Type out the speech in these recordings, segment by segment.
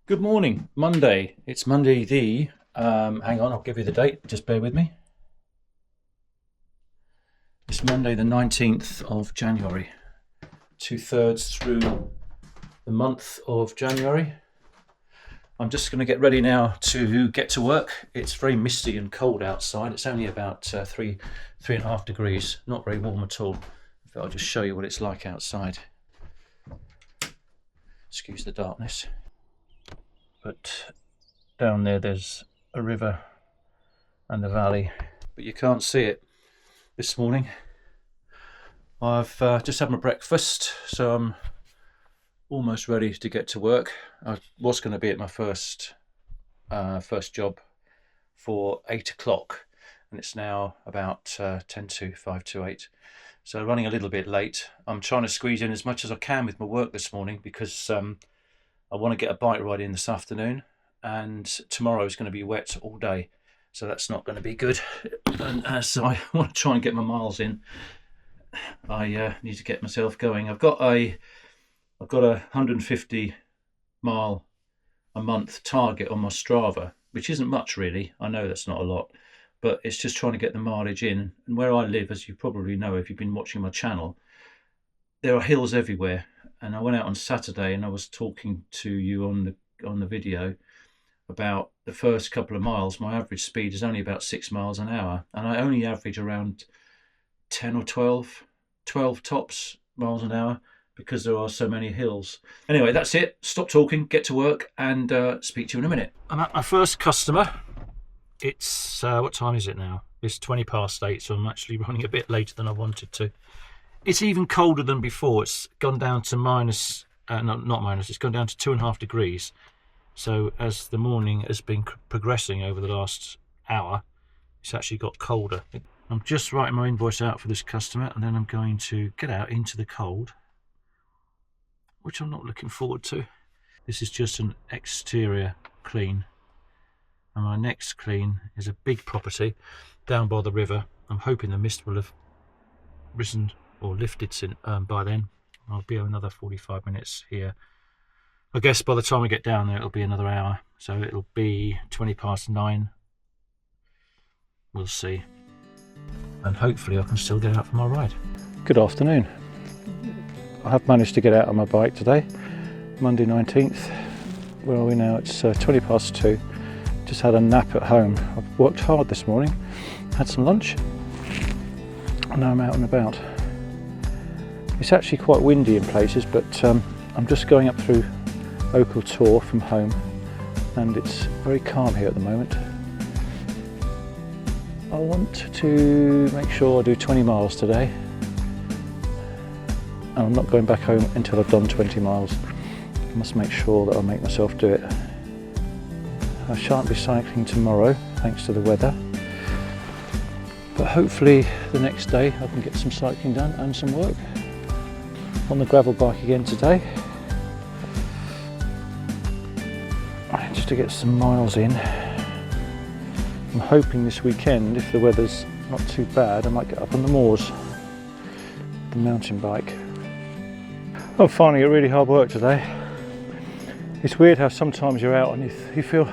Good morning, Monday. It's Monday the, hang on, I'll give you the date, just bear with me. It's Monday the 19th of January, 2/3 through the month of January. I'm just going to get ready now to get to work. It's very misty and cold outside. It's only about 3.5 degrees, not very warm at all. I'll just show you what it's like outside. Excuse the darkness. But down there's a river and a valley, but you can't see it this morning. I've just had my breakfast, so I'm almost ready to get to work. I was going to be at my first job for 8 o'clock, and it's now about 10 to 5 to 8. So running a little bit late. I'm trying to squeeze in as much as I can with my work this morning because I want to get a bike ride in this afternoon, and tomorrow is going to be wet all day, so that's not going to be good. And as I want to try and get my miles in, I need to get myself going. I've got a 150 mile a month target on my Strava, which isn't much really. I know that's not a lot, but it's just trying to get the mileage in. And where I live, as you probably know if you've been watching my channel, there are hills everywhere. And I went out on Saturday and I was talking to you on the video about the first couple of miles. My average speed is only about 6 miles an hour, and I only average around 10 or 12 tops miles an hour because there are so many hills. Anyway, that's it. Stop talking, get to work, and speak to you in a minute. I'm at my first customer. It's what time is it now? It's 20 past 8, so I'm actually running a bit later than I wanted to. It's even colder than before. It's gone down to minus, not minus, it's gone down to 2.5 degrees. So as the morning has been progressing over the last hour, it's actually got colder. I'm just writing my invoice out for this customer, and then I'm going to get out into the cold, which I'm not looking forward to. This is just an exterior clean. And my next clean is a big property down by the river. I'm hoping the mist will have risen or lifted by then. I'll be another 45 minutes here. I guess by the time we get down there it'll be another hour, so it'll be 20 past 9. We'll see, and hopefully I can still get out for my ride. Good afternoon. I have managed to get out on my bike today, Monday 19th. Where are we now? It's 20 past 2. Just had a nap at home. I've worked hard this morning, had some lunch, and now I'm out and about. It's actually quite windy in places, but I'm just going up through Opal Tor from home, and it's very calm here at the moment. I want to make sure I do 20 miles today, and I'm not going back home until I've done 20 miles. I must make sure that I make myself do it. I shan't be cycling tomorrow thanks to the weather, but hopefully the next day I can get some cycling done and some work. On the gravel bike again today, just to get some miles in. I'm hoping this weekend, if the weather's not too bad, I might get up on the moors, the mountain bike. I'm finding it really hard work today. It's weird how sometimes you're out and you feel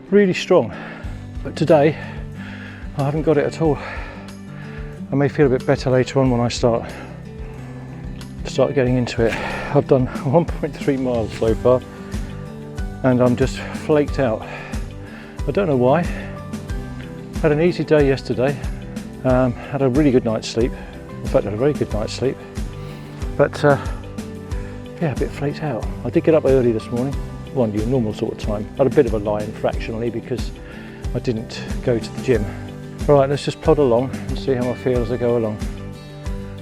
really strong, but today I haven't got it at all. I may feel a bit better later on when I start getting into it. I've done 1.3 miles so far, and I'm just flaked out. I don't know why. Had an easy day yesterday. Had a really good night's sleep. In fact, I had a very good night's sleep. But yeah, a bit flaked out. I did get up early this morning, well, your normal sort of time. Had a bit of a lie-in fractionally because I didn't go to the gym. Right, let's just plod along and see how I feel as I go along.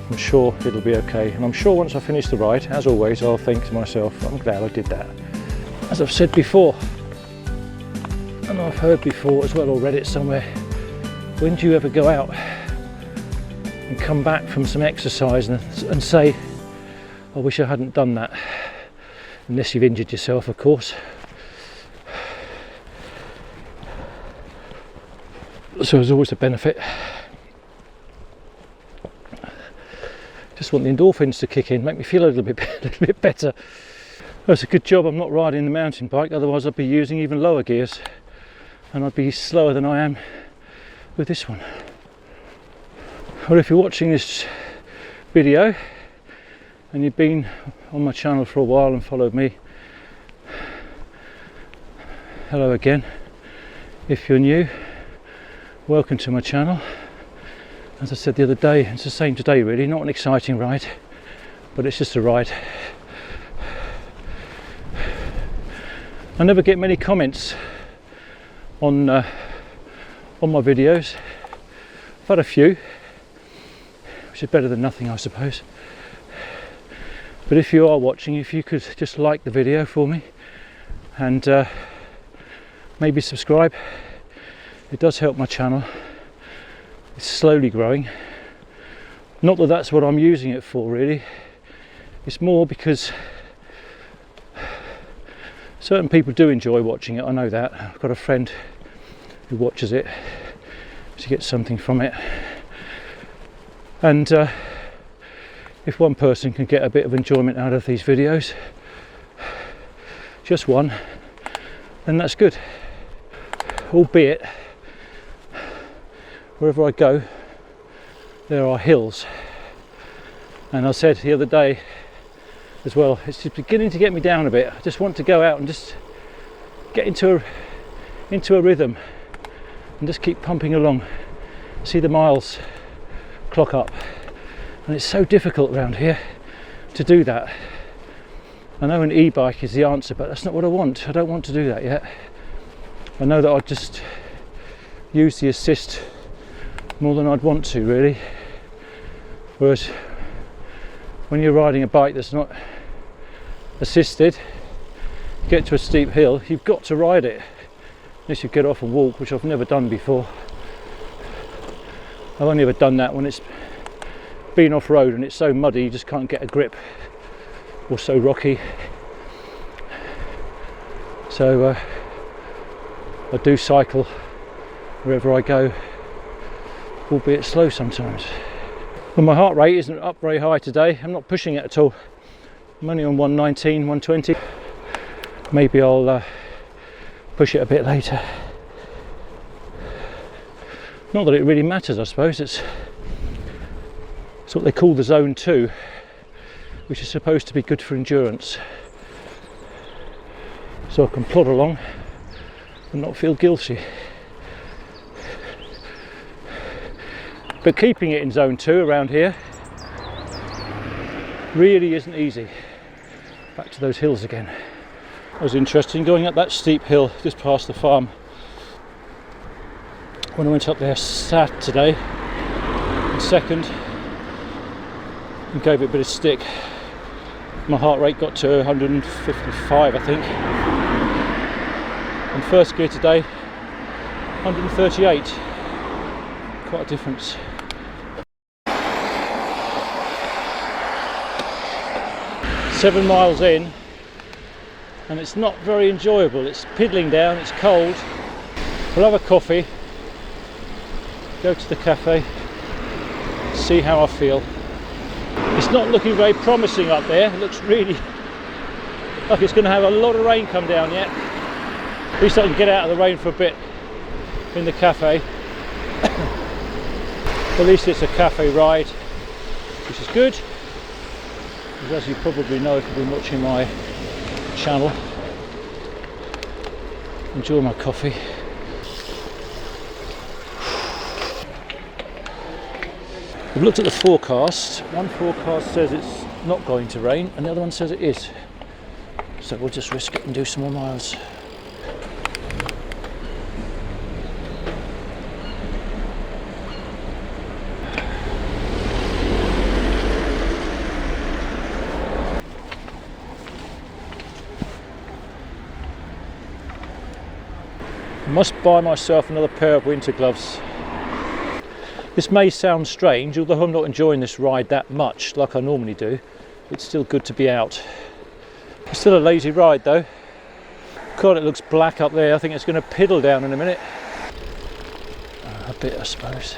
I'm sure it'll be okay, and I'm sure once I finish the ride, as always, I'll think to myself, I'm glad I did that. As I've said before, and I've heard before as well, or read it somewhere, when do you ever go out and come back from some exercise and say, I wish I hadn't done that? Unless you've injured yourself, of course. So there's always a benefit. Just want the endorphins to kick in, make me feel a little bit better. That's a good job I'm not riding the mountain bike, otherwise I'd be using even lower gears and I'd be slower than I am with this one. Well, if you're watching this video and you've been on my channel for a while and followed me, hello again. If you're new, welcome to my channel. As I said the other day, it's the same today really, not an exciting ride, but it's just a ride. I never get many comments on my videos. I've had a few, which is better than nothing, I suppose. But if you are watching, if you could just like the video for me and maybe subscribe, it does help my channel. It's slowly growing. Not that that's what I'm using it for really, it's more because certain people do enjoy watching it, I know that. I've got a friend who watches it to get something from it, and if one person can get a bit of enjoyment out of these videos, just one, then that's good. Albeit, wherever I go there are hills, and I said the other day as well, it's just beginning to get me down a bit. I just want to go out and just get into a rhythm and just keep pumping along, see the miles clock up, and it's so difficult around here to do that. I know an e-bike is the answer, but that's not what I want. I don't want to do that yet. I know that I'd just use the assist more than I'd want to really, whereas when you're riding a bike that's not assisted, you get to a steep hill, you've got to ride it unless you get off and walk, which I've never done before. I've only ever done that when it's been off-road and it's so muddy you just can't get a grip, or so rocky. So I do cycle wherever I go, albeit slow sometimes. Well, my heart rate isn't up very high today. I'm not pushing it at all. I'm only on 119, 120. Maybe I'll push it a bit later. Not that it really matters, I suppose. It's what they call the zone 2, which is supposed to be good for endurance. So I can plod along and not feel guilty. But keeping it in zone 2 around here really isn't easy. Back to those hills again. It was interesting going up that steep hill just past the farm. When I went up there Saturday and second and gave it a bit of stick, my heart rate got to 155 I think. And first gear today 138. Quite a difference. Seven miles in and it's not very enjoyable. It's piddling down, it's cold. We'll have a coffee, go to the cafe, see how I feel. It's not looking very promising up there. It looks really like it's going to have a lot of rain come down yet. At least I can get out of the rain for a bit in the cafe. At least it's a cafe ride, which is good, because as you probably know if you've been watching my channel, enjoy my coffee. We've looked at the forecast. One forecast says it's not going to rain and the other one says it is, so we'll just risk it and do some more miles. I must buy myself another pair of winter gloves. This may sound strange, although I'm not enjoying this ride that much like I normally do, it's still good to be out. It's still a lazy ride though. God, it looks black up there. I think it's going to piddle down in a minute. A bit, I suppose.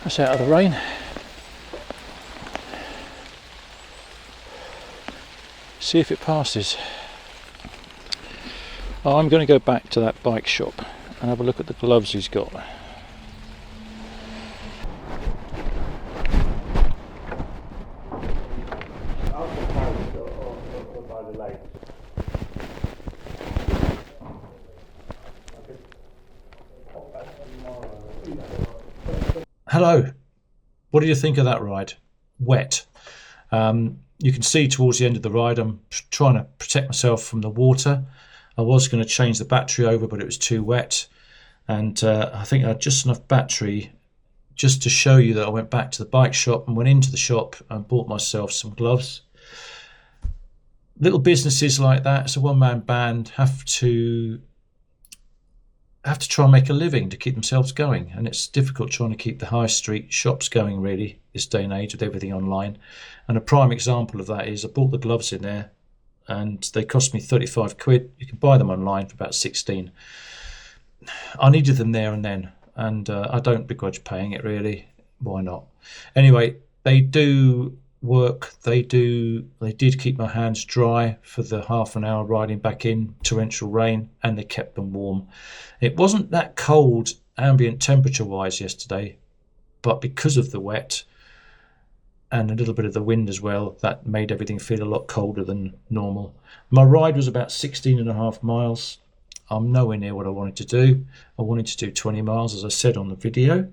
That's out of the rain. See if it passes. I'm going to go back to that bike shop and have a look at the gloves he's got. Hello, what do you think of that ride? Wet. You can see towards the end of the ride I'm trying to protect myself from the water. I was going to change the battery over, but it was too wet, and I think I had just enough battery just to show you that I went back to the bike shop and went into the shop and bought myself some gloves. Little businesses like that, it's a one-man band, have to try and make a living to keep themselves going, and it's difficult trying to keep the high street shops going really this day and age with everything online. And a prime example of that is I bought the gloves in there and they cost me 35 quid. You can buy them online for about 16. I needed them there and then, and I don't begrudge paying it really. Why not? Anyway, they do work. They did keep my hands dry for the half an hour riding back in torrential rain, and they kept them warm. It wasn't that cold ambient temperature wise yesterday, but because of the wet and a little bit of the wind as well, that made everything feel a lot colder than normal. My ride was about 16.5 miles. I'm nowhere near what I wanted to do. I wanted to do 20 miles, as I said on the video.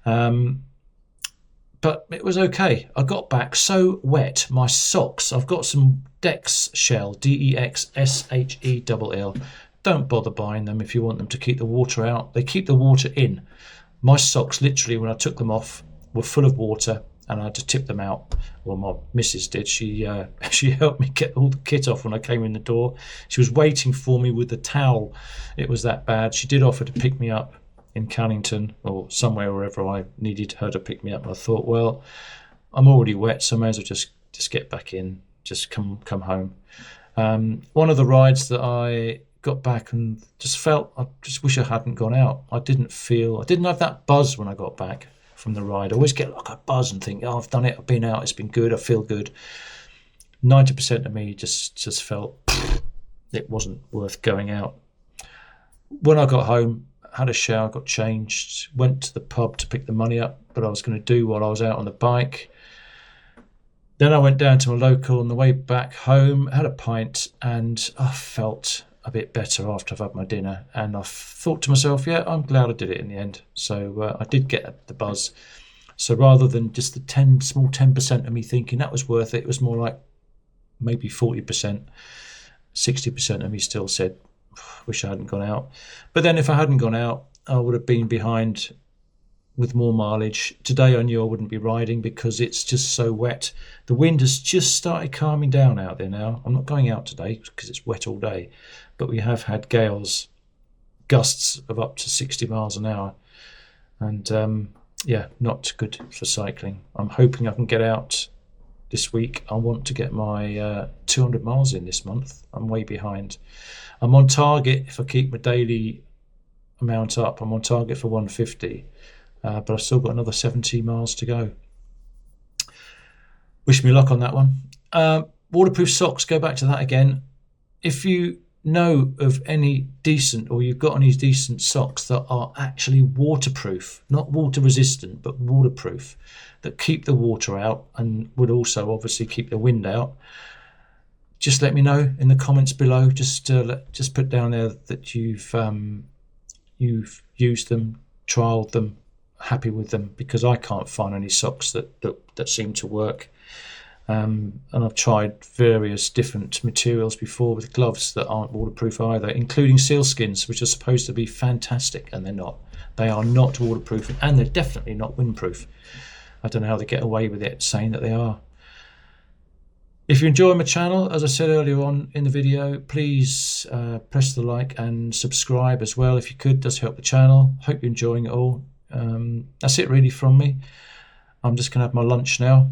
But it was okay. I got back so wet. My socks, I've got some Dexshell, Dexshell. Don't bother buying them if you want them to keep the water out. They keep the water in. My socks, literally, when I took them off, were full of water, and I had to tip them out. Well, my missus did. She helped me get all the kit off when I came in the door. She was waiting for me with the towel. It was that bad. She did offer to pick me up in Cannington or somewhere, wherever I needed her to pick me up. I thought, well, I'm already wet, so I may as well just get back in, just come home. One of the rides that I got back and just felt, I just wish I hadn't gone out. I didn't have that buzz when I got back from the ride. I always get like a buzz and think, oh, I've done it, I've been out, it's been good, I feel good. 90% of me just felt it wasn't worth going out. When I got home, had a shower, got changed, went to the pub to pick the money up, but I was going to do while I was out on the bike. Then I went down to my local on the way back home, had a pint, and I felt a bit better after I've had my dinner. And I thought to myself, yeah, I'm glad I did it in the end. So I did get the buzz. So rather than just the small 10% of me thinking that was worth it, it was more like maybe 40%, 60% of me still said, wish I hadn't gone out. But then if I hadn't gone out, I would have been behind with more mileage. Today I knew I wouldn't be riding because it's just so wet. The wind has just started calming down out there now. I'm not going out today because it's wet all day, but we have had gales, gusts of up to 60 miles an hour, and yeah, not good for cycling. I'm hoping I can get out this week. I want to get my 200 miles in this month. I'm way behind. I'm on target. If I keep my daily amount up, I'm on target for 150, but I've still got another 70 miles to go. Wish me luck on that one. Waterproof socks, go back to that again. If you know of any decent, or you've got any decent socks that are actually waterproof, not water resistant, but waterproof, that keep the water out and would also obviously keep the wind out, just let me know in the comments below. Just put down there that you've used them, trialed them, happy with them, because I can't find any socks that seem to work. And I've tried various different materials before with gloves that aren't waterproof either, including sealskins, which are supposed to be fantastic, and they're not. They are not waterproof, and they're definitely not windproof. I don't know how they get away with it saying that they are. If you enjoy my channel, as I said earlier on in the video, please press the like and subscribe as well if you could. It does help the channel. Hope you're enjoying it all. That's it really from me. I'm just going to have my lunch now,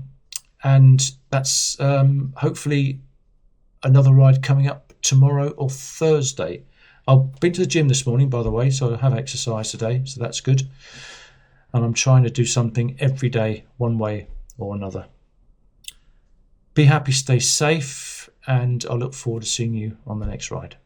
and that's hopefully another ride coming up tomorrow or Thursday. I've been to the gym this morning, by the way, so I have exercised today, so that's good. And I'm trying to do something every day, one way or another. Be happy, stay safe, and I look forward to seeing you on the next ride.